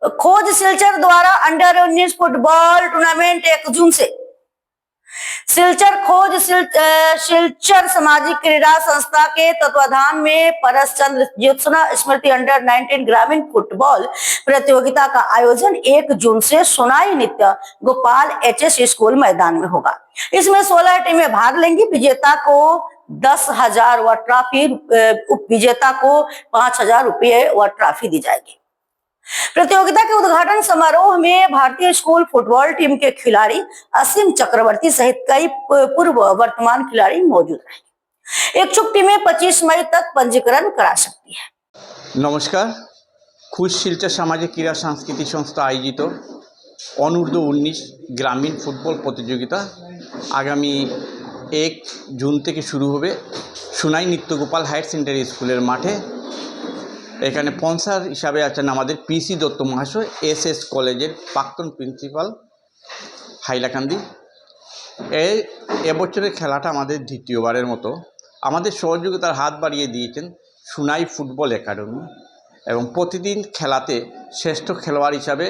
खोज सिलचर द्वारा under 19 football tournament 1 जून से सिलचर सिलचर सामाजिक क्रीड़ा संस्था के तत्वाधान में परस चंद्र ज्योत्सना स्मृति अंडर 19 ग्रामीण फुटबॉल प्रतियोगिता का आयोजन 1 जून से सोनाई नित्य गोपाल एचएस स्कूल मैदान में होगा। इसमें 16 टीमें भाग लेंगी। विजेता को 10,000 व ट्रॉफी, उप विजेता को 5,000 रुपये व ट्रॉफी दी जाएगी। प्रतियोगिता के उद्घाटन समारोह में भारतीय स्कूल फुटबॉल टीम के खिलाड़ी असीम चक्रवर्ती सहित कई पूर्व वर्तमान खिलाड़ी मौजूद रहेंगे। इच्छुक टीमें 25 मई तक पंजीकरण करा सकती है। नमस्कार। खोज सिलचर सामाजिक क्रीड़ा सांस्कृतिक संस्था आयोजित অনূর্ধ্ব 19 গ্রামীণ ফুটবল প্রতিযোগিতা আগামী 1 জুন থেকে শুরু হবে সোনাই নিত্যগোপাল হায়ার সেকেন্ডারি স্কুলের মাঠে। এখানে স্পন্সর হিসাবে আছেন আমাদের পিসি দত্ত মহাশয়, এসএস কলেজের প্রাক্তন প্রিন্সিপাল হাইলাকান্দি। এবছরের খেলাটা আমাদের দ্বিতীয়বারের মতো। আমাদের সহযোগিতার হাত বাড়িয়ে দিয়েছেন সোনাই ফুটবল একাডেমি এবং প্রতিদিন খেলাতে শ্রেষ্ঠ খেলোয়াড় হিসাবে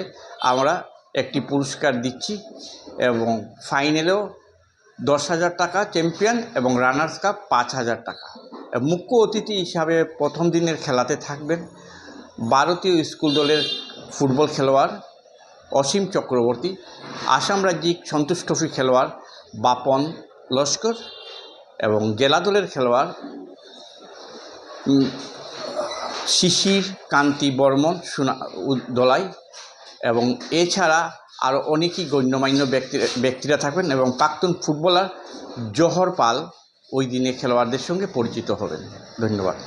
আমরা একটি পুরস্কার দিচ্ছি এবং ফাইনালেও 10,000 টাকা চ্যাম্পিয়ন এবং রানার্স কাপ 5,000 টাকা। মুখ্য অতিথি হিসাবে প্রথম দিনের খেলাতে থাকবেন ভারতীয় স্কুল দলের ফুটবল খেলোয়াড় অসীম চক্রবর্তী, আসাম রাজ্যিক সন্তোষ ট্রফি খেলোয়াড় বাপন লস্কর এবং জেলা দলের খেলোয়াড় শিশির কান্তি বর্মন দোলাই এবং এছাড়া আরও অনেকেই গণ্যমান্য ব্যক্তিরা থাকবেন এবং প্রাক্তন ফুটবলার জহর পাল ওই দিনে খেলোয়াড়দের সঙ্গে পরিচিত হবেন। ধন্যবাদ।